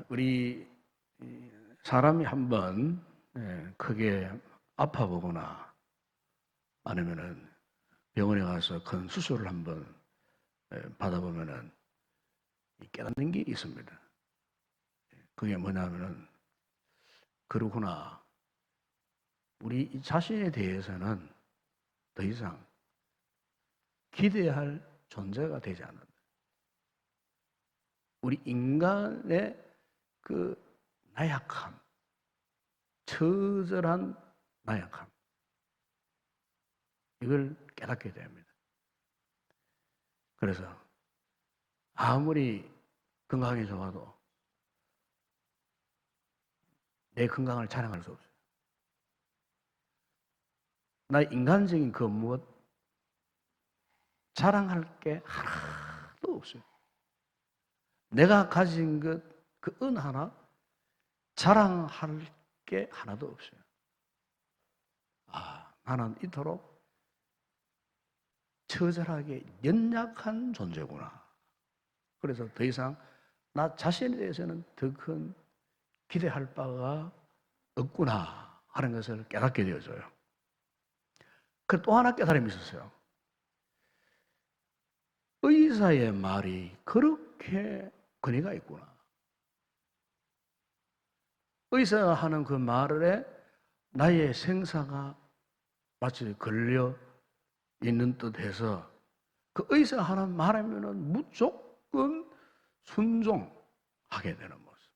우리 사람이 한번 크게 아파 보거나 아니면은 병원에 가서 큰 수술을 한번 받아보면은 깨닫는 게 있습니다. 그게 뭐냐면은, 그러구나, 우리 자신에 대해서는 더 이상 기대할 존재가 되지 않는다. 우리 인간의 그 나약함, 처절한 나약함, 이걸 깨닫게 됩니다. 그래서 아무리 건강이 좋아도 내 건강을 자랑할 수 없어요. 나 인간적인 그 무엇 자랑할 게 하나도 없어요. 내가 가진 것, 그 은 하나 자랑할 게 하나도 없어요. 나는 이토록 처절하게 연약한 존재구나. 그래서 더 이상 나 자신에 대해서는 더 큰 기대할 바가 없구나 하는 것을 깨닫게 되어져요. 그 또 하나 깨달음이 있었어요. 의사의 말이 그렇게 권위가 있구나. 의사가 하는 그 말에 나의 생사가 마치 걸려 있는 듯해서 그 의사가 하는 말하면은 무조건 순종하게 되는 모습.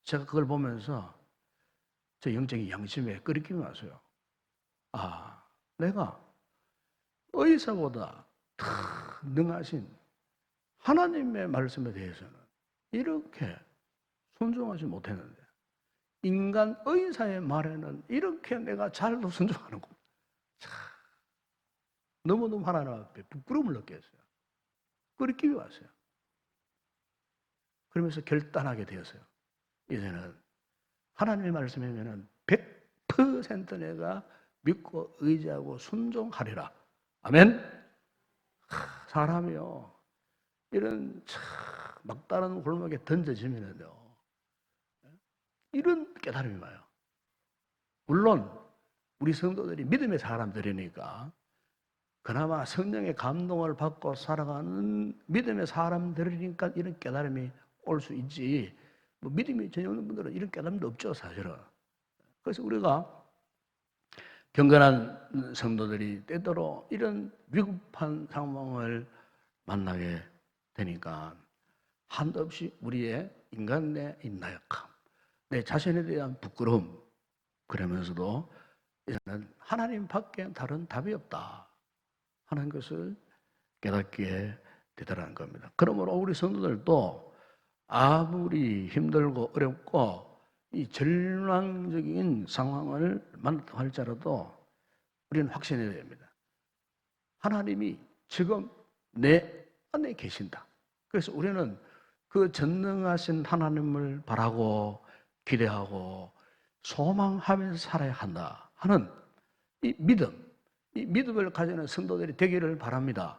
제가 그걸 보면서 제 영적인 양심에 끓이낌이 왔어요. 내가 의사보다 더 능하신 하나님의 말씀에 대해서는 이렇게 순종하지 못했는데, 인간 의사의 말에는 이렇게 내가 잘도 순종하는구나. 너무너무 하나님 앞에 부끄러움을 느꼈어요. 끓이낌이 왔어요. 그러면서 결단하게 되었어요. 이제는 하나님의 말씀이면은 100% 내가 믿고 의지하고 순종하리라. 아멘. 사람이요, 이런 막다른 골목에 던져지면은요, 이런 깨달음이 와요. 물론 우리 성도들이 믿음의 사람들이니까 그나마 성령의 감동을 받고 살아가는 믿음의 사람들이니까 이런 깨달음이 올 수 있지, 믿음이 전혀 없는 분들은 이런 깨달음도 없죠, 사실은. 그래서 우리가 경건한 성도들이 때때로 이런 위급한 상황을 만나게 되니까 한도 없이 우리의 인간의 나약함, 내 자신에 대한 부끄러움, 그러면서도 이제는 하나님 밖에 다른 답이 없다 하는 것을 깨닫게 되더라는 겁니다. 그러므로 우리 성도들도 아무리 힘들고 어렵고 이 절망적인 상황을 만났다고 할지라도 우리는 확신해야 됩니다. 하나님이 지금 내 안에 계신다. 그래서 우리는 그 전능하신 하나님을 바라고 기대하고 소망하면서 살아야 한다 하는 이 믿음을 가지는 성도들이 되기를 바랍니다.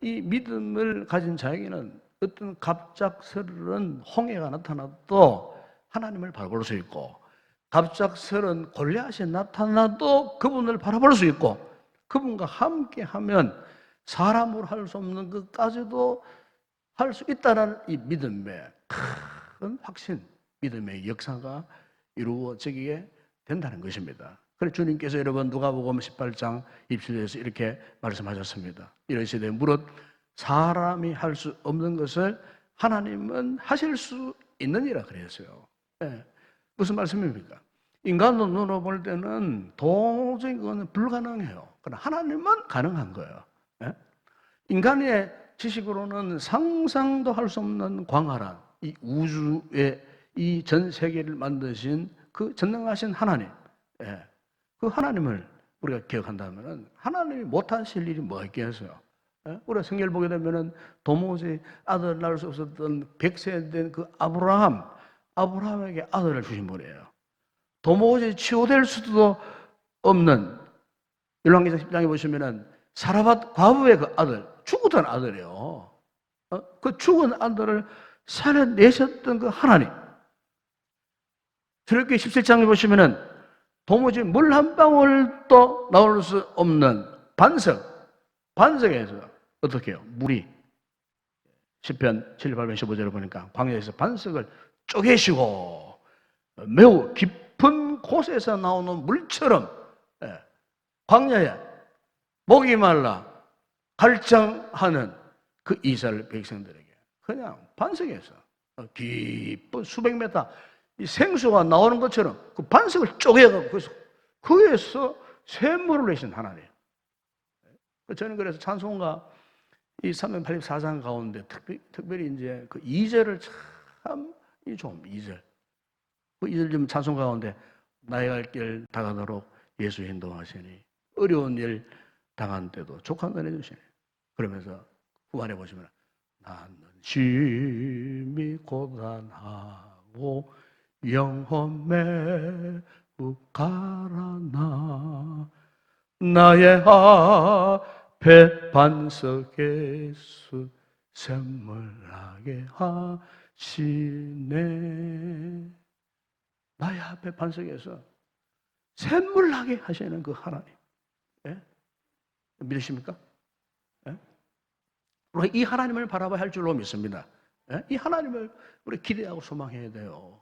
이 믿음을 가진 자에게는 어떤 갑작스러운 홍해가 나타나도 하나님을 바라볼 수 있고, 갑작스러운 골리앗이 나타나도 그분을 바라볼 수 있고, 그분과 함께하면 사람으로 할 수 없는 것까지도 할 수 있다는 이 믿음의 큰 확신, 믿음의 역사가 이루어지게 된다는 것입니다. 그래서 주님께서 여러분 누가복음 18장 27절에서 이렇게 말씀하셨습니다. 이러시되 무릇 사람이 할 수 없는 것을 하나님은 하실 수 있느니라 그랬어요. 무슨 말씀입니까? 인간의 눈으로 볼 때는 도저히 그거는 불가능해요. 그러나 하나님은 가능한 거예요. 인간의 지식으로는 상상도 할 수 없는 광활한 이 우주의 이 전 세계를 만드신 그 전능하신 하나님, 그 하나님을 우리가 기억한다면 하나님이 못하실 일이 뭐가 있겠어요? 우리가 성경을 보게 되면 도무지 아들을 낳을 수 없었던 100세 된 그 아브라함에게 아들을 주신 분이에요. 도무지 치유될 수도 없는 열왕기상 10장에 보시면은 사라밧 과부의 그 아들, 죽었던 아들이에요. 그 죽은 아들을 살려내셨던 그 하나님, 출애굽기 17장에 보시면은 도무지 물 한 방울도 나올 수 없는 반석에서 어떻게 해요? 물이 시편 78편 15절을 보니까 광야에서 반석을 쪼개시고 매우 깊은 곳에서 나오는 물처럼 광야에 목이 말라 갈증하는 그 이스라엘 백성들에게 그냥 반석에서 깊은 수백 메타 이 생수가 나오는 것처럼 그 반석을 쪼개가지고 거기에서 샘물을 내신 하나님. 저는 그래서 찬송가 이 384장 가운데 특별히 이제 그 2절을 참 좀 2절. 그 2절 좀 찬송가 가운데 나의 갈 길 다가도록 예수 인도하시니 어려운 일 당한 때도 족한 은혜 주시니 그러면서 후반에 보시면 나는 심히 고단하고 영혼 매우 가라나 나의 앞에 반석에서 샘물나게 하시네. 나의 앞에 반석에서 샘물나게 하시는 그 하나님. 예? 믿으십니까? 예? 우리가 이 하나님을 바라봐야 할 줄로 믿습니다. 예? 이 하나님을 우리 기대하고 소망해야 돼요.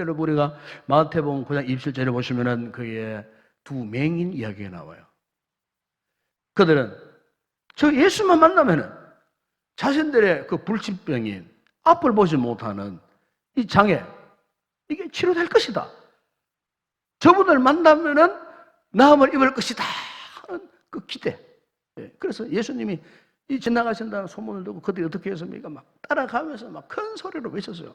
여러분 우리가 마태복음 9장 27절에 보시면은 그게 두 맹인 이야기가 나와요. 그들은 저 예수만 만나면은 자신들의 그 불치병인 앞을 보지 못하는 이 장애 이게 치료될 것이다. 저분을 만나면은 나음을 입을 것이다 하는 그 기대. 그래서 예수님이 이 지나가신다는 소문을 듣고 그들이 어떻게 했습니까? 막 따라가면서 막 큰 소리로 외쳤어요.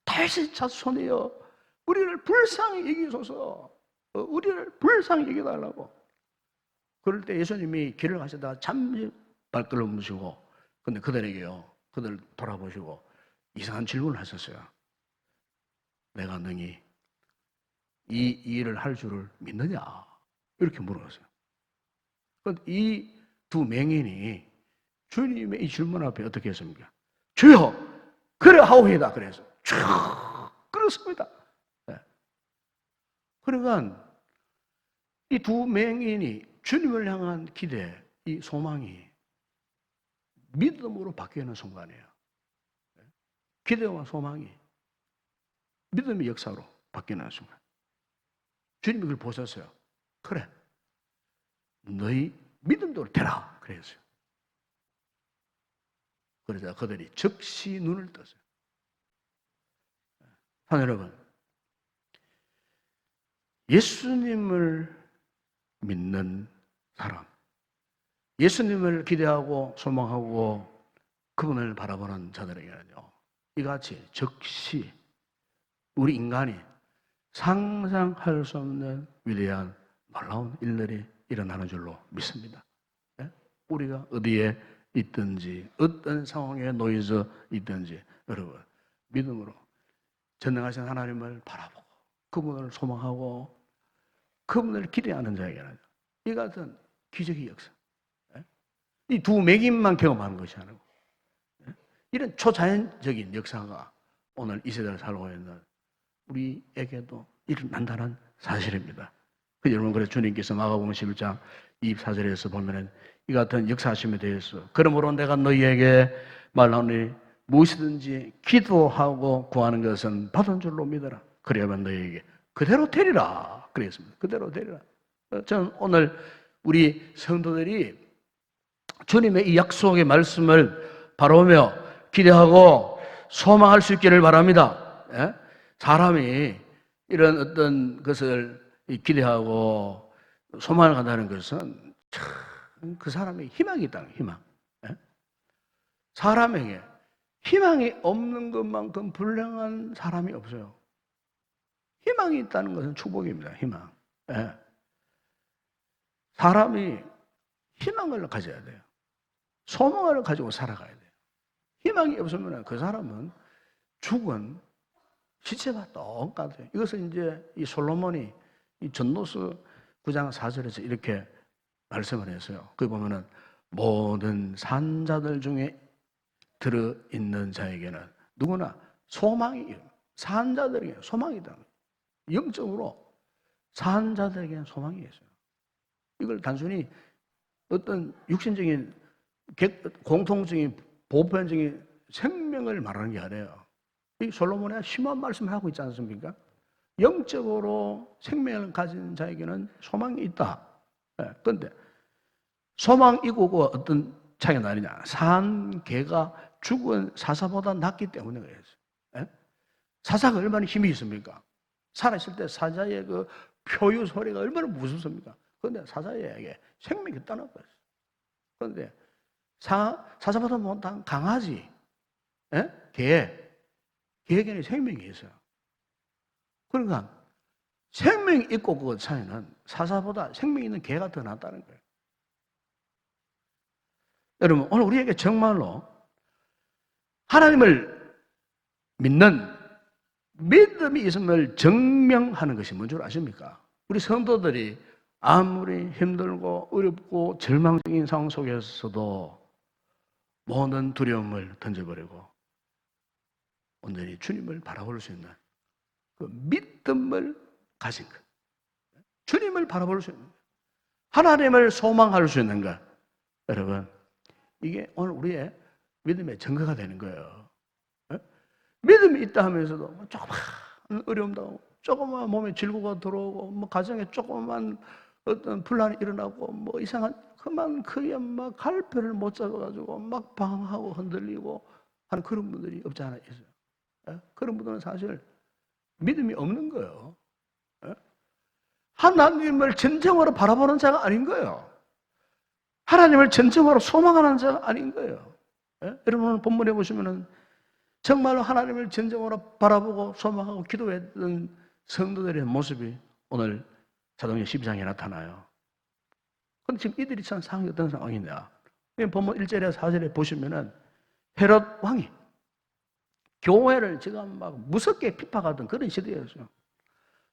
다윗의 자손이여 우리를 불쌍히 여기소서. 우리를 불쌍히 여기달라고. 그럴 때 예수님이 길을 가시다가 잠시 발걸음 묻으시고 근데 그들에게요. 그들 돌아보시고 이상한 질문을 하셨어요. 내가 능히 이 일을 할 줄을 믿느냐? 이렇게 물어봤어요. 이 두 맹인이 주님의 이 질문 앞에 어떻게 했습니까? 주여 그래 하오이다 그래서 쭉 그렇습니다. 네. 그러니까 이 두 맹인이 주님을 향한 기대, 이 소망이 믿음으로 바뀌는 순간이에요. 기대와 소망이 믿음의 역사로 바뀌는 순간. 주님이 그걸 보셨어요. 그래, 너희 믿음대로 되라 그랬어요. 그러자 그들이 즉시 눈을 떴어요. 여러분, 예수님을 믿는 사람, 예수님을 기대하고 소망하고 그분을 바라보는 자들에게는요, 이같이 즉시 우리 인간이 상상할 수 없는 위대한 놀라운 일들이 일어나는 줄로 믿습니다. 우리가 어디에 있든지 어떤 상황에 놓여져 있든지 여러분 믿음으로 전능하신 하나님을 바라보고 그분을 소망하고 그분을 기대하는 자에게는 이 같은 기적의 역사, 이 두 맹인만 경험하는 것이 아니고 이런 초자연적인 역사가 오늘 이 세대를 살고 있는 우리에게도 일어난다는 사실입니다. 여러분 그래서 주님께서 마가복음 11장 24절에서 보면은 이 같은 역사하심에 대해서 그러므로 내가 너희에게 말하노니 무엇이든지 기도하고 구하는 것은 받은 줄로 믿어라. 그래야만 너희에게 그대로 되리라. 그랬습니다. 그대로 되리라. 저는 오늘 우리 성도들이 주님의 이 약속의 말씀을 바라보며 기대하고 소망할 수 있기를 바랍니다. 사람이 이런 어떤 것을 기대하고 소망을 간다는 것은 참 그 사람의 희망이 있다는 희망. 사람에게 희망이 없는 것만큼 불행한 사람이 없어요. 희망이 있다는 것은 축복입니다. 희망. 사람이 희망을 가져야 돼요. 소망을 가지고 살아가야 돼요. 희망이 없으면 그 사람은 죽은 시체와 똑같아요. 이것은 이제 이 솔로몬이 이 전도서 9장 4절에서 이렇게 말씀을 했어요. 거기 보면은 모든 산자들 중에 들어있는 자에게는 누구나 소망이, 산자들에게 소망이 있다. 영적으로 산 자들에게는 소망이 있어요. 이걸 단순히 어떤 육신적인 공통적인 보편적인 생명을 말하는 게 아니에요. 이 솔로몬의 심한 말씀을 하고 있지 않습니까? 영적으로 생명을 가진 자에게는 소망이 있다. 그런데 소망 이고가 어떤 차이가 나느냐? 산 개가 죽은 사자보다 낫기 때문에 그래요. 사자가 얼마나 힘이 있습니까? 살아있을 때 사자의 그 표유 소리가 얼마나 무섭습니까? 그런데 사자에게 생명이 있다는 거예요. 그런데 사자보다 못한 강아지, 개에게는 생명이 있어요. 그러니까 생명이 있고 그 차이는 사자보다 생명이 있는 개가 더 낫다는 거예요. 여러분, 오늘 우리에게 정말로 하나님을 믿는 믿음이 있음을 증명하는 것이 뭔 줄 아십니까? 우리 성도들이 아무리 힘들고 어렵고 절망적인 상황 속에서도 모든 두려움을 던져버리고 온전히 주님을 바라볼 수 있는 그 믿음을 가진 것. 주님을 바라볼 수 있는 것. 하나님을 소망할 수 있는 것. 여러분, 이게 오늘 우리의 믿음의 증거가 되는 거예요. 믿음이 있다 하면서도 조그만 어려움도 조그만 몸에 질구가 들어오고 뭐 가정에 조그만 어떤 분란이 일어나고 뭐 이상한 그만 크게 막 갈피를 못 잡아가지고 막 방황하고 흔들리고 하는 그런 분들이 없지 않아 있어요. 그런 분들은 사실 믿음이 없는 거예요. 하나님을 진정으로 바라보는 자가 아닌 거예요. 하나님을 진정으로 소망하는 자가 아닌 거예요. 여러분 오늘 본문에 보시면은 정말로 하나님을 진정으로 바라보고 소망하고 기도했던 성도들의 모습이 오늘 사도행전 12장에 나타나요. 그런데 지금 이들이 참 상황이 어떤 상황이냐. 본문 1절에 4절에 보시면은 헤롯 왕이 교회를 지금 막 무섭게 핍박하던 그런 시대였어요.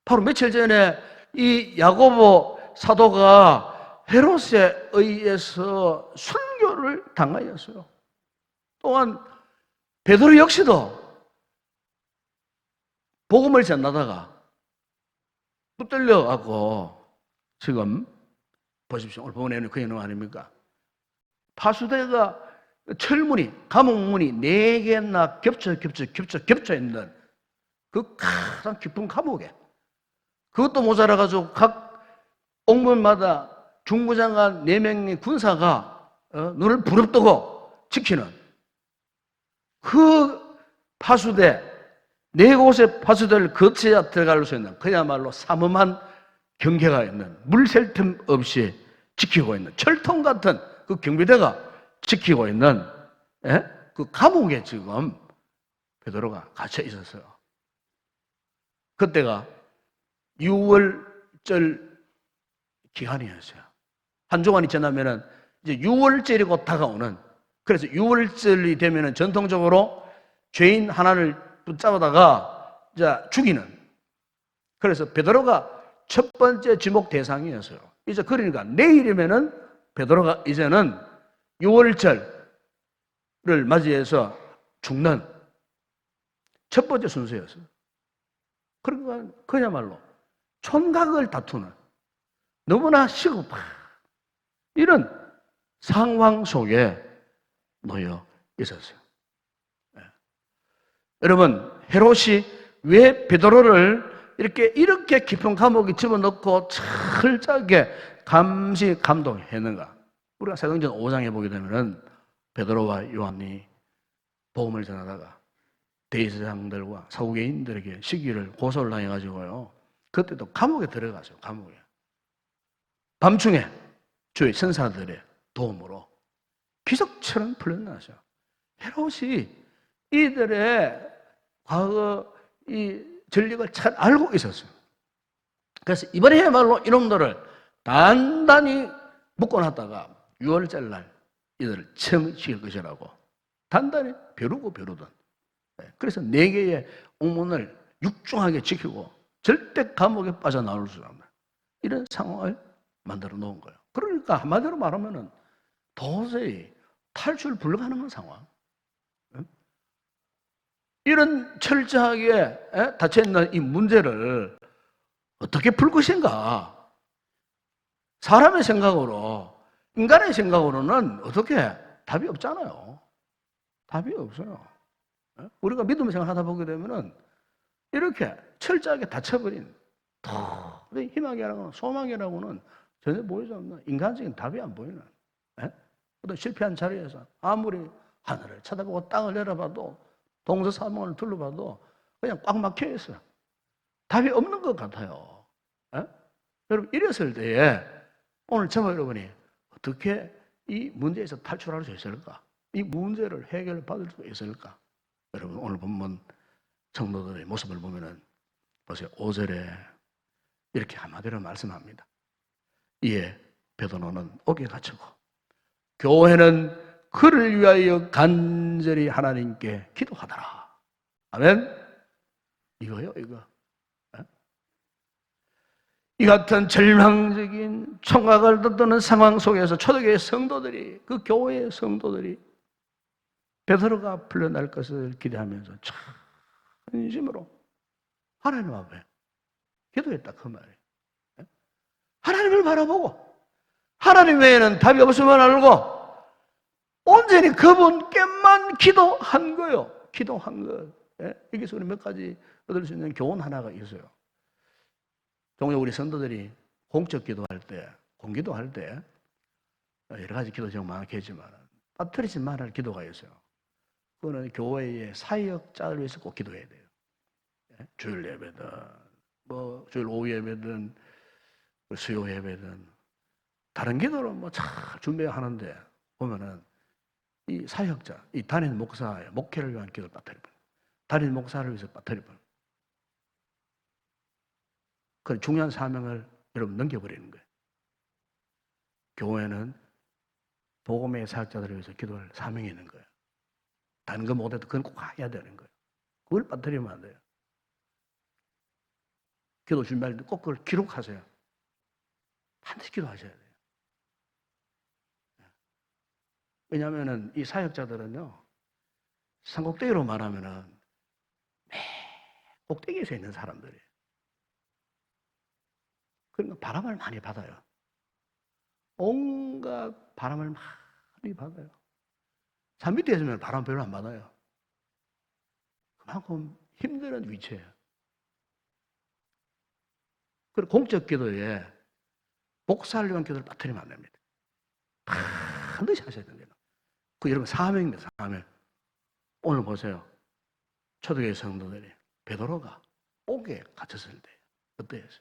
바로 며칠 전에 이 야고보 사도가 헤롯에 의해서 순교를 당하였어요. 또한 베드로 역시도 복음을 전하다가 붙들려갖고 지금 보십시오. 오늘 본문에는 그 내용 아닙니까? 파수대가 철문이, 감옥문이 4개나 겹쳐 있는 그 가장 깊은 감옥에 그것도 모자라가지고 각 옥문마다 중부장관 4명의 군사가 눈을 부릅뜨고 지키는 그 파수대, 4곳의 파수대를 거쳐야 들어갈 수 있는 그야말로 삼엄한 경계가 있는 물 셀 틈 없이 지키고 있는 철통 같은 그 경비대가 지키고 있는 그 감옥에 지금 베드로가 갇혀 있었어요. 그때가 6월절 기간이었어요. 한 주간이 지나면은 이제 6월절이고 다가오는, 그래서 6월절이 되면은 전통적으로 죄인 하나를 붙잡아다가 이제 죽이는, 그래서 베드로가 첫 번째 지목 대상이었어요. 이제 그러니까 내일이면은 베드로가 이제는 6월절을 맞이해서 죽는 첫 번째 순서였어요. 그러니까 그야말로 촌각을 다투는 너무나 시급한 이런 상황 속에 놓여 있었어요. 여러분, 헤롯이 왜 베드로를 이렇게 깊은 감옥에 집어넣고 철저하게 감시 감독했는가? 우리가 사도행전 5장에 보게 되면은 베드로와 요한이 복음을 전하다가 대제사장들과 사두개인들에게 시기를 고소를 당해가지고요. 그때도 감옥에 들어가죠. 감옥에. 밤중에 주의 천사들의 도움으로 기적처럼 풀려나죠. 헤롯이 이들의 과거 이 전력을 잘 알고 있었어요. 그래서 이번에야말로 이놈들을 단단히 묶어놨다가 6월절 날 이들을 처형시킬 것이라고 단단히 벼르든. 그래서 4개의 옥문을 육중하게 지키고 절대 감옥에 빠져나올 수 없는 이런 상황을 만들어 놓은 거예요. 그러니까 한마디로 말하면은 도저히 탈출 불가능한 상황. 이런 철저하게 닫혀있는 이 문제를 어떻게 풀 것인가? 사람의 생각으로, 인간의 생각으로는 어떻게 답이 없잖아요. 답이 없어요. 우리가 믿음의 생활을 하다 보게 되면은 이렇게 철저하게 닫혀버린 희망이라고는, 소망이라고는 전혀 보이지 않는 인간적인 답이 안 보이는, 어떤 실패한 자리에서 아무리 하늘을 쳐다보고 땅을 내려봐도, 동서사방을 둘러봐도 그냥 꽉 막혀 있어요. 답이 없는 것 같아요. 여러분, 이랬을 때에 오늘 저와 여러분이 어떻게 이 문제에서 탈출할 수 있을까? 이 문제를 해결받을 수 있을까? 여러분, 오늘 본문 성도들의 모습을 보면은 보세요. 5절에 이렇게 한마디로 말씀합니다. 이에 베드로는 옥에 갇히고 교회는 그를 위하여 간절히 하나님께 기도하더라. 아멘. 이거요, 이거. 이 같은 절망적인 총각을 듣는 상황 속에서 초대교회 성도들이, 그 교회의 성도들이 베드로가 풀려날 것을 기대하면서 진심으로 하나님 앞에 기도했다, 그 말이에요. 하나님을 바라보고 하나님 외에는 답이 없음을 알고 온전히 그분께만 기도한 거예요. 기도한 것. 여기서 우리 몇 가지 얻을 수 있는 교훈 하나가 있어요. 종종 우리 성도들이 공적 기도할 때, 공기도할 때 여러 가지 기도 정말 많겠지만 빠뜨리지 말할 기도가 있어요. 그거는 교회의 사역자를 위해서 꼭 기도해야 돼요. 주일 예배든, 주일 오후 예배든, 수요 예배든, 다른 기도는 잘 준비하는데 보면은 이 사역자, 이 담임 목사의 목회를 위한 기도를 빠뜨려버려요. 담임 목사를 위해서 빠뜨려버려요. 그 중요한 사명을 여러분 넘겨버리는 거예요. 교회는 복음의 사역자들을 위해서 기도할 사명이 있는 거예요. 다른 거 못해도 그건 꼭 해야 되는 거예요. 그걸 빠뜨리면 안 돼요. 기도 준비할 때 꼭 그걸 기록하세요. 반드시 기도하셔야 돼요. 왜냐하면 이 사역자들은요, 산꼭대기로 말하면은 매 꼭대기에서 있는 사람들이에요. 그러니까 바람을 많이 받아요. 온갖 바람을 많이 받아요. 산 밑에 있으면 바람 별로 안 받아요. 그만큼 힘든 위치예요. 그리고 공적 기도에 목사를 위한 기도를 빠뜨리면 안 됩니다. 반드시 하셔야 됩니다. 그 여러분 사명입니다. 사명. 오늘 보세요. 초대교회 성도들이 베드로가 옥에 갇혔을 때 어떠했어요?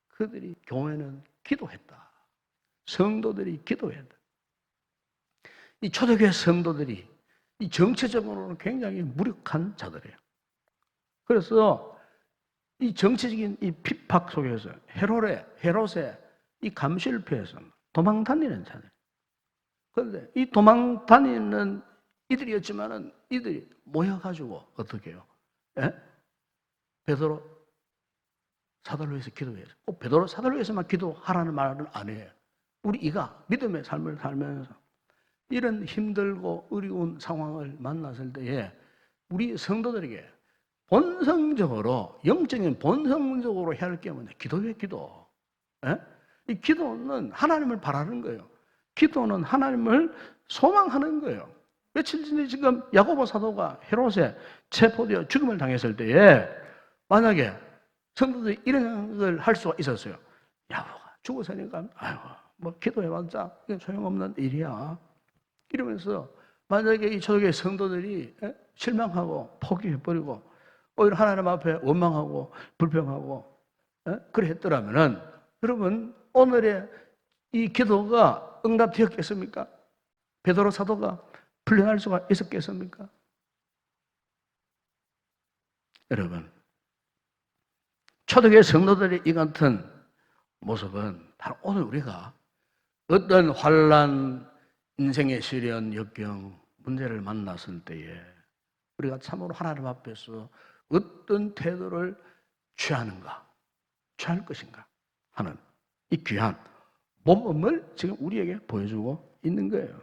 그들이 교회는 기도했다. 성도들이 기도했다. 이 초대교회 성도들이 이 정체적으로는 굉장히 무력한 자들이에요. 그래서 이 정치적인 이 핍박 속에서 헤롯의 이 감실패에서 도망 다니는 자들. 그런데 이 도망 다니는 이들이었지만은 이들이 모여가지고 어떻게 해요? 베드로 사도를 위해서 기도해요. 꼭 베드로 사도를 위해서만 기도하라는 말은 아니에요. 우리 이가 믿음의 삶을 살면서 이런 힘들고 어려운 상황을 만났을 때에 우리 성도들에게 본성적으로, 영적인 본성적으로 해야 할 게 뭐냐? 기도예요, 기도. 이 기도는 하나님을 바라는 거예요. 기도는 하나님을 소망하는 거예요. 며칠 전에 지금 야고보 사도가 헤롯에 체포되어 죽음을 당했을 때에 만약에 성도들이 이런 걸 할 수가 있었어요. 야고보가 죽었으니까 뭐 기도해봤자 소용없는 일이야. 이러면서 만약에 이 초대교회 성도들이 실망하고 포기해버리고 오히려 하나님 앞에 원망하고 불평하고 그래 했더라면은 여러분 오늘의 이 기도가 응답되었겠습니까? 베드로 사도가 풀려날 수가 있었겠습니까? 여러분 초대교회 성도들의 이 같은 모습은 바로 오늘 우리가 어떤 환난, 인생의 시련, 역경, 문제를 만났을 때에 우리가 참으로 하나님 앞에서 어떤 태도를 취하는가, 취할 것인가 하는 이 귀한 모범을 지금 우리에게 보여주고 있는 거예요.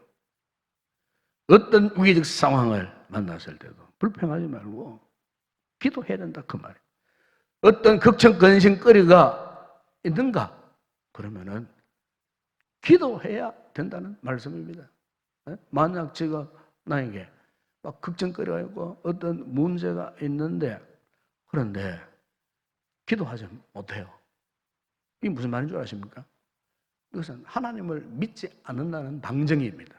어떤 위기적 상황을 만났을 때도 불평하지 말고 기도해야 된다 그 말이에요. 어떤 걱정근심거리가 있는가? 그러면은 기도해야 된다는 말씀입니다. 만약 제가 나에게 막 걱정거리가 있고 어떤 문제가 있는데 그런데 기도하지 못해요. 이게 무슨 말인 줄 아십니까? 이것은 하나님을 믿지 않는다는 방증입니다.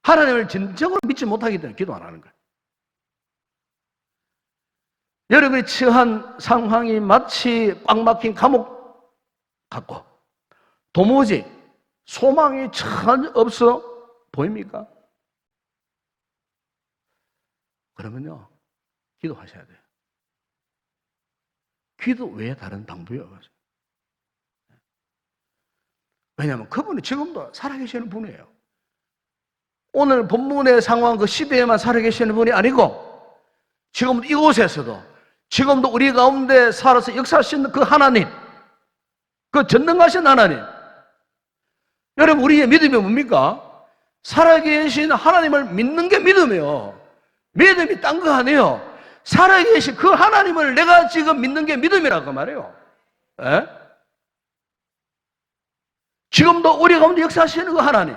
하나님을 진정으로 믿지 못하기 때문에 기도 안 하는 거예요. 여러분이 처한 상황이 마치 꽉 막힌 감옥 같고 도무지 소망이 전혀 없어 보입니까? 그러면요, 기도하셔야 돼요. 기도 외에 다른 방법이 없어요. 왜냐하면 그분이 지금도 살아계시는 분이에요. 오늘 본문의 상황 그 시대에만 살아계시는 분이 아니고 지금 이곳에서도 지금도 우리 가운데 살아서 역사하시는 그 하나님, 그 전능하신 하나님. 여러분, 우리의 믿음이 뭡니까? 살아계신 하나님을 믿는 게 믿음이에요. 믿음이 딴 거 아니에요. 살아계신 그 하나님을 내가 지금 믿는 게 믿음이라고 말해요. 에? 지금도 우리 가운데 역사하시는 그 하나님.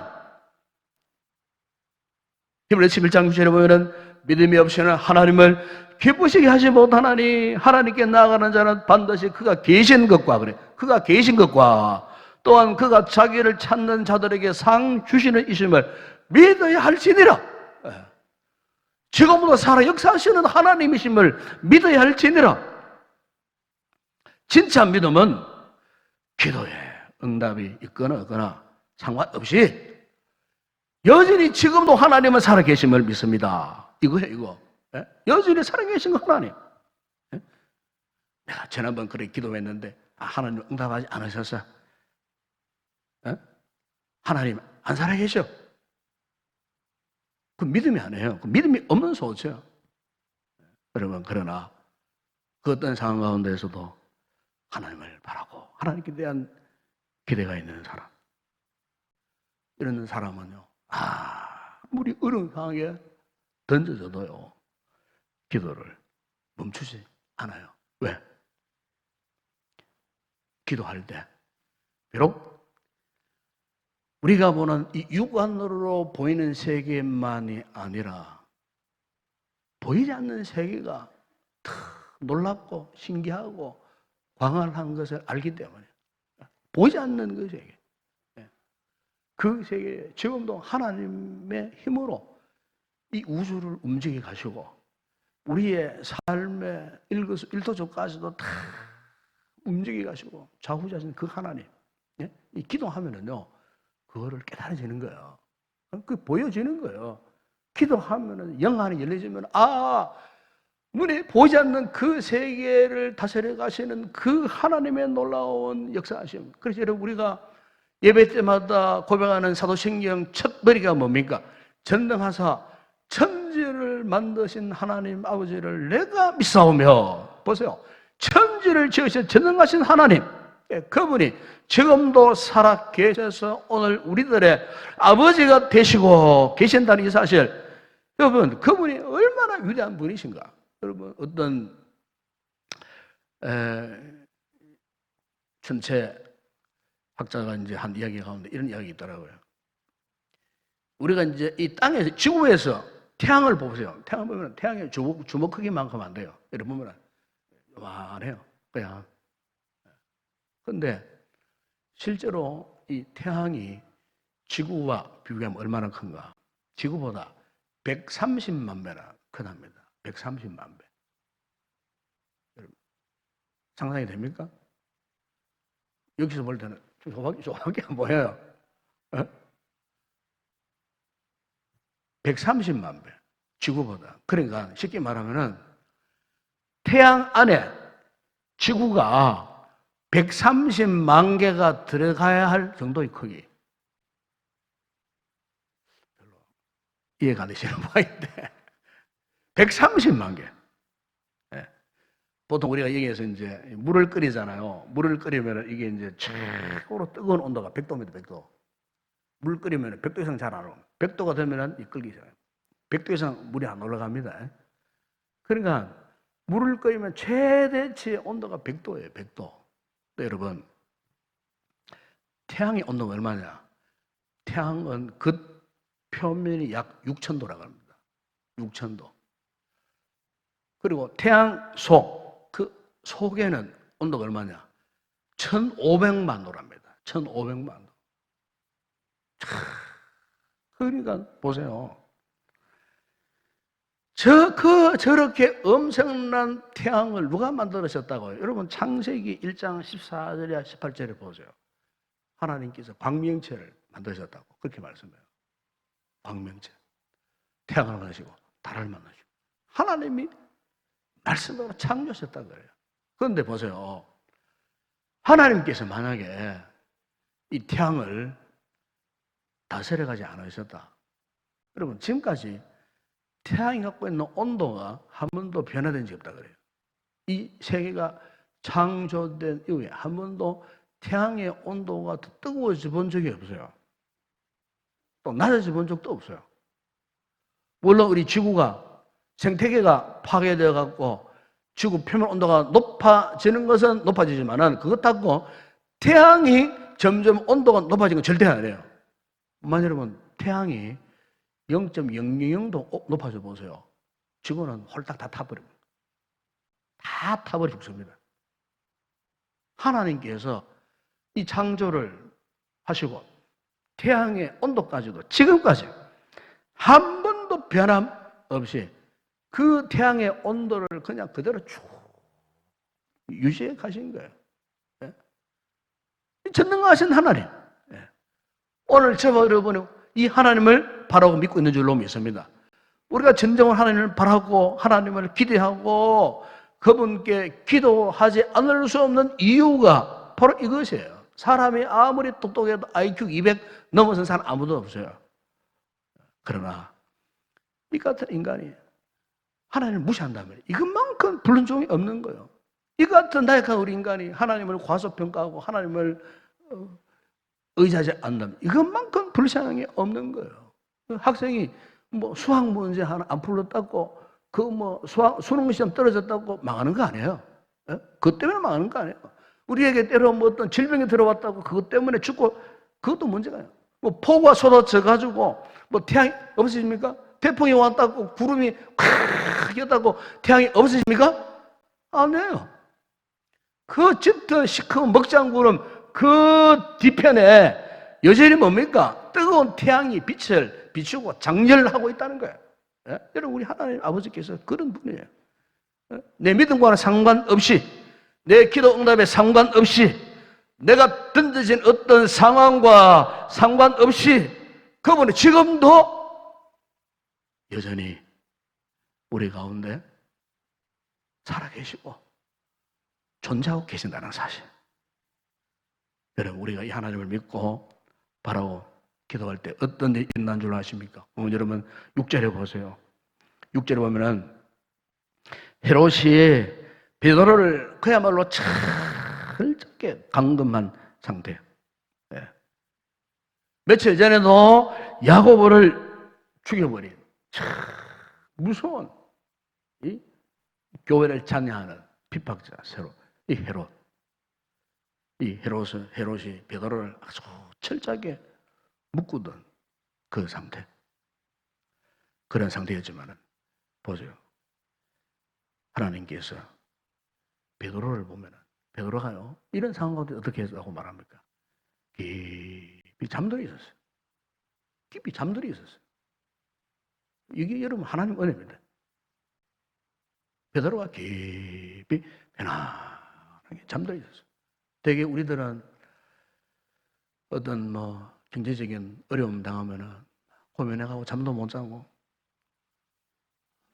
히브리서 11장 9절에 보면은 믿음이 없이는 하나님을 기쁘시게 하지 못하나니 하나님께 나아가는 자는 반드시 그가 계신 것과 그래. 그가 계신 것과 또한 그가 자기를 찾는 자들에게 상 주시는 이심을 믿어야 할지니라. 지금도 살아 역사하시는 하나님이심을 믿어야 할지니라. 진짜 믿음은 기도에 응답이 있거나 없거나 상관없이 여전히 지금도 하나님은 살아계심을 믿습니다. 이거예요, 이거. 여전히 살아계신 하나님. 내가 지난번 그래 기도했는데 하나님 응답하지 않으셨어. 하나님 안 살아계셔. 그 믿음이 아니에요. 그 믿음이 없는 소리죠. 여러분, 그러나 그 어떤 상황 가운데에서도 하나님을 바라고 하나님께 대한 기대가 있는 사람, 이런 사람은요, 아무리 어려운 상황에 던져져도요 기도를 멈추지 않아요. 왜? 기도할 때 비록 우리가 보는 이 육안으로 보이는 세계만이 아니라 보이지 않는 세계가 더 놀랍고 신기하고 광활한 것을 알기 때문에 보이지 않는 그 세계, 그 세계 지금도 하나님의 힘으로 이 우주를 움직여 가시고 우리의 삶의 일도적까지도 다 움직여 가시고 좌우자신 그 하나님, 이 기도하면은요 그거를 깨달아지는 거예요. 그 보여지는 거예요. 기도하면은 영 안이 열려지면 눈에 보이지 않는 그 세계를 다스려 가시는 그 하나님의 놀라운 역사하심. 그래서 여러분, 우리가 예배 때마다 고백하는 사도신경 첫 머리가 뭡니까? 전능하사 천지를 만드신 하나님 아버지를 내가 믿사오며, 보세요, 천지를 지으신 전능하신 하나님, 그분이 지금도 살아 계셔서 오늘 우리들의 아버지가 되시고 계신다는 이 사실, 여러분, 그분이 얼마나 위대한 분이신가. 여러분, 어떤 전체 학자가 이제 한 이야기 가운데 이런 이야기 있더라고요. 우리가 이제 이 땅에서, 지구에서 태양을 보세요. 태양을 보면 태양의 주먹 크기만큼 안 돼요. 이렇게 보면 요만해요. 그냥. 근데 실제로 이 태양이 지구와 비교하면 얼마나 큰가? 지구보다 130만 배나 크답니다. 130만 배. 여러분, 상상이 됩니까? 여기서 볼 때는 조그맣게 안 보여요. 130만 배. 지구보다. 그러니까 쉽게 말하면은 태양 안에 지구가 130만 개가 들어가야 할 정도의 크기. 별로 이해가 안 되시는 모양인데 130만 개. 보통 우리가 여기에서 이제 물을 끓이잖아요. 물을 끓이면 이게 이제 최고로 뜨거운 온도가 100도입니다. 100도. 물 끓이면 100도 이상 잘 안 오고 100도가 되면 이 끓기 시작해요. 100도 이상 물이 안 올라갑니다. 그러니까 물을 끓이면 최대치 온도가 100도예요. 100도. 여러분, 태양의 온도가 얼마냐? 태양은 그 표면이 약 6,000도라고 합니다. 6,000도. 그리고 태양 그 속에는 온도가 얼마냐? 1,500만 도랍니다. 1,500만 도. 그러니까 보세요. 저렇게 엄청난 태양을 누가 만들으셨다고요? 여러분, 창세기 1장 14절이야 18절에 보세요. 하나님께서 광명체를 만드셨다고 그렇게 말씀해요. 광명체. 태양을 만드시고 달을 만드시고 하나님이 말씀으로 창조하셨다고 그래요. 그런데 보세요. 하나님께서 만약에 이 태양을 다스려가지 않으셨다. 여러분, 지금까지 태양이 갖고 있는 온도가 한 번도 변화된 적이 없다 그래요. 이 세계가 창조된 이후에 한 번도 태양의 온도가 더 뜨거워져 본 적이 없어요. 또 낮아져 본 적도 없어요. 물론 우리 지구가 생태계가 파괴되어 갖고 지구 표면 온도가 높아지는 것은 높아지지만은 그것하고 태양이 점점 온도가 높아지는 건 절대 아니에요. 만약 여러분, 태양이 0.000도 높아져 보세요. 지구는 홀딱 다 타버립니다. 다 타버려 죽습니다. 하나님께서 이 창조를 하시고 태양의 온도까지도 지금까지 한 번도 변함 없이 그 태양의 온도를 그냥 그대로 쭉 유지해 가신 거예요. 예? 전능하신 하나님. 예. 오늘 저와 여러분은 이 하나님을 바라고 믿고 있는 줄로 믿습니다. 우리가 진정한 하나님을 바라고 하나님을 기대하고 그분께 기도하지 않을 수 없는 이유가 바로 이것이에요. 사람이 아무리 똑똑해도 IQ 200 넘어선 사람 아무도 없어요. 그러나 이 같은 인간이 하나님을 무시한다면 이것만큼 불순종이 없는 거예요. 이 같은 나약한 우리 인간이 하나님을 과소평가하고 하나님을 의지하지 않는다면 이것만큼 불쌍함이 없는 거예요. 학생이 뭐 수학 문제 하나 안 풀렸다고 그 뭐 수능 시험 떨어졌다고 망하는 거 아니에요. 예? 그것 때문에 망하는 거 아니에요. 우리에게 때로 뭐 어떤 질병이 들어왔다고 그것 때문에 죽고 그것도 문제가요. 뭐 폭우가 쏟아져 가지고 뭐 태양이 없어집니까? 태풍이 왔다고 구름이 콱 꼈다고 태양이 없어집니까? 아니에요. 그 짙은 시커먼 먹장구름 그 뒤편에 여전히 뭡니까? 뜨거운 태양이 빛을 비추고 장렬하고 있다는 거예요. 예? 여러분, 우리 하나님 아버지께서 그런 분이에요. 예? 내 믿음과는 상관없이, 내 기도 응답에 상관없이, 내가 던져진 어떤 상황과 상관없이 그분은 지금도 여전히 우리 가운데 살아계시고 존재하고 계신다는 사실. 여러분, 우리가 이 하나님을 믿고 바라고 기도할 때 어떤 일이 있는 줄 아십니까? 여러분 6절에 보세요. 6절에 보면은 헤롯이 베드로를 그야말로 철저하게 감금한 상태. 예. 며칠 전에도 야고보를 죽여버린 무서운 이 교회를 찬양하는 핍박자 이 헤롯. 이 헤롯이 베드로를 아주 철저하게 묶고던 그 상태. 그런 상태였지만은 보세요. 하나님께서 베드로를 보면은 베드로가요 이런 상황 가운데 어떻게 했다고 말합니까? 깊이 잠들어 있었어요. 깊이 잠들어 있었어요. 이게 여러분 하나님 은혜입니다. 베드로가 깊이 편안하게 잠들어 있었어요. 되게 우리들은 어떤 뭐 경제적인 어려움 당하면은 고민해가고 잠도 못 자고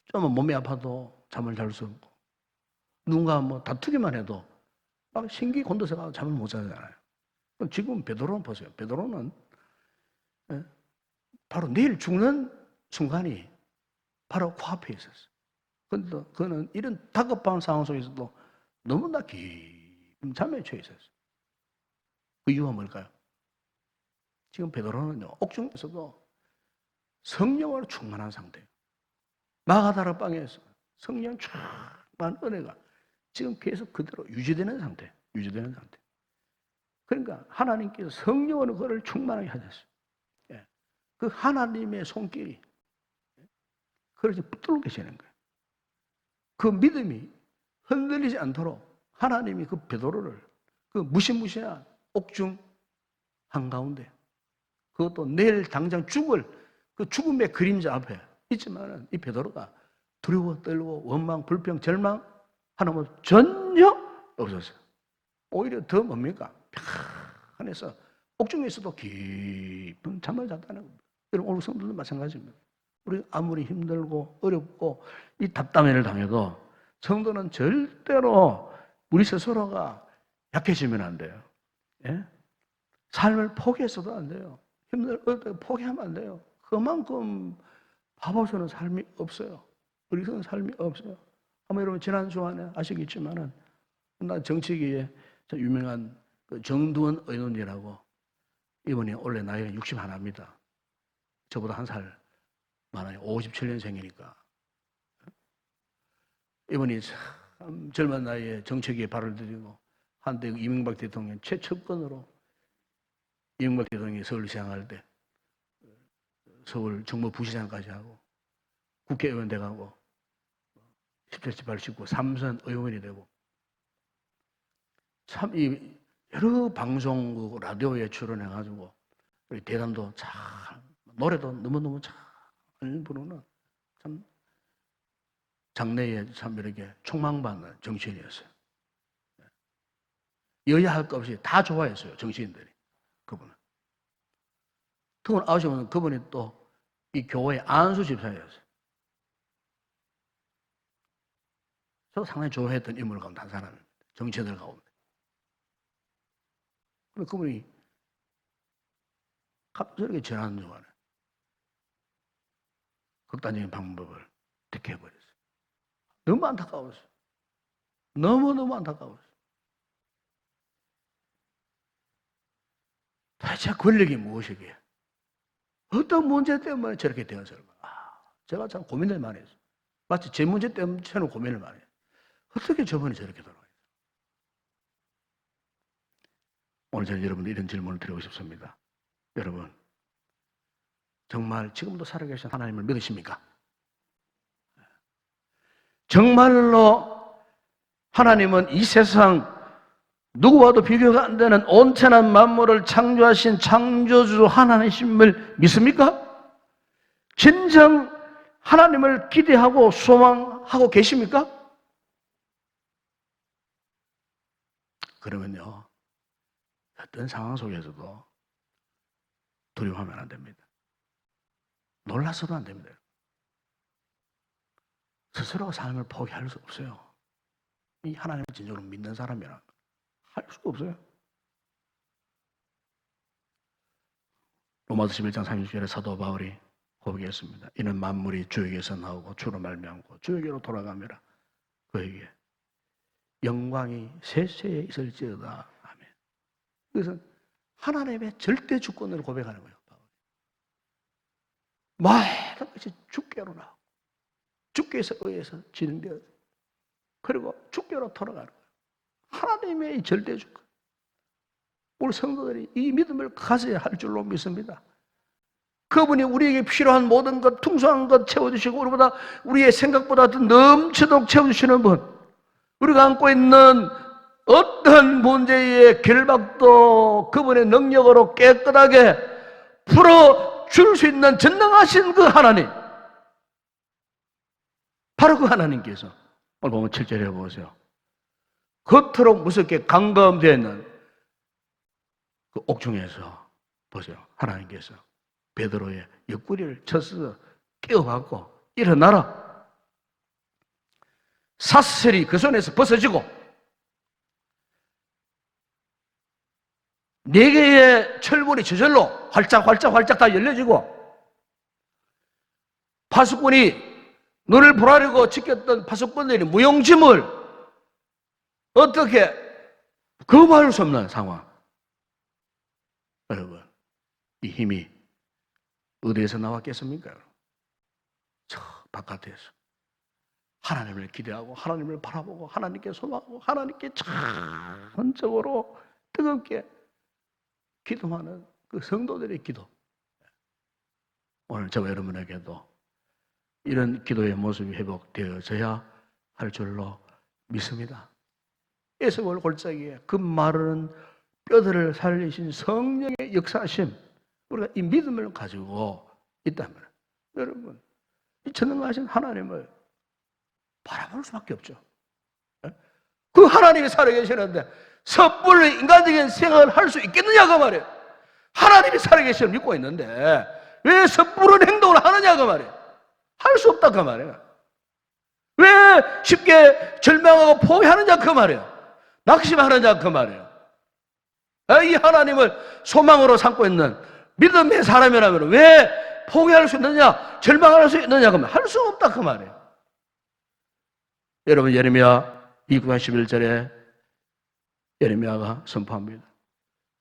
좀 몸이 아파도 잠을 잘 수 없고 누군가 뭐 다투기만 해도 막 신기 곤두서가 잠을 못 자잖아요. 지금 베드로는 보세요. 베드로는 바로 내일 죽는 순간이 바로 코앞에 있었어요. 그런데 그는 이런 다급한 상황 속에서도 너무나 깊은 잠에 취해 있었어요. 그 이유가 뭘까요? 지금 베드로는요 옥중에서도 성령으로 충만한 상태예요. 마가다라 방에서 성령 쫙 은혜가 지금 계속 그대로 유지되는 상태. 그러니까 하나님께서 성령으로 그를 충만하게 하셨어요. 예. 그 하나님의 손길이 그를 붙들고 계시는 거예요. 그 믿음이 흔들리지 않도록 하나님이 그 베드로를 그 무시무시한 옥중 한가운데, 그것도 내일 당장 죽을 그 죽음의 그림자 앞에 있지만은 이 베드로가 두려워 떨고 원망, 불평, 절망 하는 것 전혀 없었어요. 오히려 더 뭡니까? 편해서 옥중에서도 깊은 잠을 잤다는 겁니다. 여러분 오늘 성도들도 마찬가지입니다. 우리 아무리 힘들고 어렵고 이 답답해를 당해도 성도는 절대로 우리 스스로가 약해지면 안 돼요. 예? 삶을 포기해서도 안 돼요. 어떨 때 포기하면 안 돼요. 그만큼 바보스러운 삶이 없어요. 우리는 삶이 없어요. 아마 여러분 지난 주간에 아시겠지만은 나 정치계에 유명한 그 정두원 의원이라고, 이분이 원래 나이가 61입니다. 저보다 한 살 많아요. 57년생이니까. 이분이 참 젊은 나이에 정치계에 발을 들이고 한때 이명박 대통령 최측근으로, 이명박 대통령이 서울시장할 때 서울 정무부시장까지 하고 국회의원 돼가고 17, 18, 19 3선 의원이 되고, 참 이 여러 방송국 라디오에 출연해가지고 대담도 참, 노래도 너무너무 잘 부르는 참 장래에 참 이렇게 촉망받는 정치인이었어요. 여야 할 것 없이 다 좋아했어요, 정치인들이. 그분은. 그분 아시면 그분이 또 이 교회 안수 집사였어요. 저도 상당히 좋아했던 인물 가운데 한 사람입니다. 정치인들 가운데. 근데 그분이 갑자기 지난 주간에 극단적인 방법을 택해버렸어요. 너무 안타까웠어요. 너무너무 안타까웠어요. 도대체 권력이 무엇이기에? 어떤 문제 때문에 저렇게 되었을까? 제가 참 고민을 많이 했어요. 마치 제 문제 때문에 저는 고민을 많이 해요. 어떻게 저번에 저렇게 돌아가요? 오늘 저는 여러분들 이런 질문을 드리고 싶습니다. 여러분, 정말 지금도 살아계신 하나님을 믿으십니까? 정말로 하나님은 이 세상 누구와도 비교가 안 되는 온전한 만물을 창조하신 창조주 하나님을 믿습니까? 진정 하나님을 기대하고 소망하고 계십니까? 그러면요, 어떤 상황 속에서도 두려워하면 안 됩니다. 놀라서도 안 됩니다. 스스로 삶을 포기할 수 없어요. 이 하나님을 진정으로 믿는 사람이라 할 수 없어요. 로마서 11장 30절에 사도 바울이 고백했습니다. 이는 만물이 주에게서 나오고 주로 말미암고 주에게로 돌아가매라. 그에게 영광이 세세에 있을지어다. 아멘. 그래서 하나님의 절대 주권을 고백하는 거예요. 모든 것이 주께로 나오고 주께서 의해서 진행되어서 그리고 주께로 돌아가는 거예요. 하나님의 이 절대 주권. 우리 성도들이 이 믿음을 가져야 할 줄로 믿습니다. 그분이 우리에게 필요한 모든 것, 풍성한 것 채워주시고 우리의 생각보다 더 넘치도록 채워주시는 분, 우리가 안고 있는 어떤 문제의 결박도 그분의 능력으로 깨끗하게 풀어줄 수 있는 전능하신 그 하나님, 바로 그 하나님께서 오늘 보면 7절에 보세요. 겉으로 무섭게 감감되어 있는 그 옥중에서 보세요. 하나님께서 베드로의 옆구리를 쳐서 깨워갖고 일어나라. 사슬이 그 손에서 벗어지고 4개의 철문이 저절로 활짝 다 열려지고 파수꾼이 눈을 보라려고 지켰던 파수꾼들이 무용지물 어떻게 거부할 수 없는 상황. 여러분, 이 힘이 어디에서 나왔겠습니까? 저 바깥에서 하나님을 기대하고 하나님을 바라보고 하나님께 소망하고 하나님께 전적으로 뜨겁게 기도하는 그 성도들의 기도. 오늘 저와 여러분에게도 이런 기도의 모습이 회복되어져야 할 줄로 믿습니다. 에스골 골짜기에 그 마르는 뼈들을 살리신 성령의 역사심, 우리가 이 믿음을 가지고 있다면 여러분 이 전능하신 하나님을 바라볼 수밖에 없죠. 그 하나님이 살아계시는데 섣불리 인간적인 생각을 할 수 있겠느냐 그 말이에요. 하나님이 살아계시는 믿고 있는데 왜 섣부른 행동을 하느냐 그 말이에요. 할 수 없다 그 말이에요. 왜 쉽게 절망하고 포기하느냐 그 말이에요. 낙심하느냐 그 말이에요. 이 하나님을 소망으로 삼고 있는 믿음의 사람이라면 왜 포기할 수 있느냐, 절망할 수 있느냐 그러면 할 수 없다 그 말이에요. 여러분 예레미야 2장 11절에 예레미야가 선포합니다.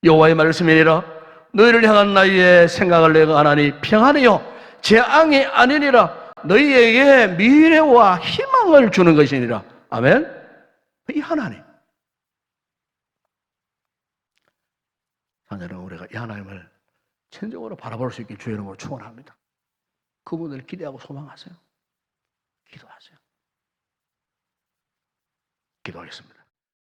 여호와의 말씀이니라 너희를 향한 나의 생각을 내가 하나니 평안이요 재앙이 아니니라 너희에게 미래와 희망을 주는 것이니라. 아멘. 이 하나님. 사랑하는 우리가 이 하나님을 천적으로 바라볼 수 있게 주의 이름으로 축원합니다. 그분을 기대하고 소망하세요. 기도하세요. 기도하겠습니다.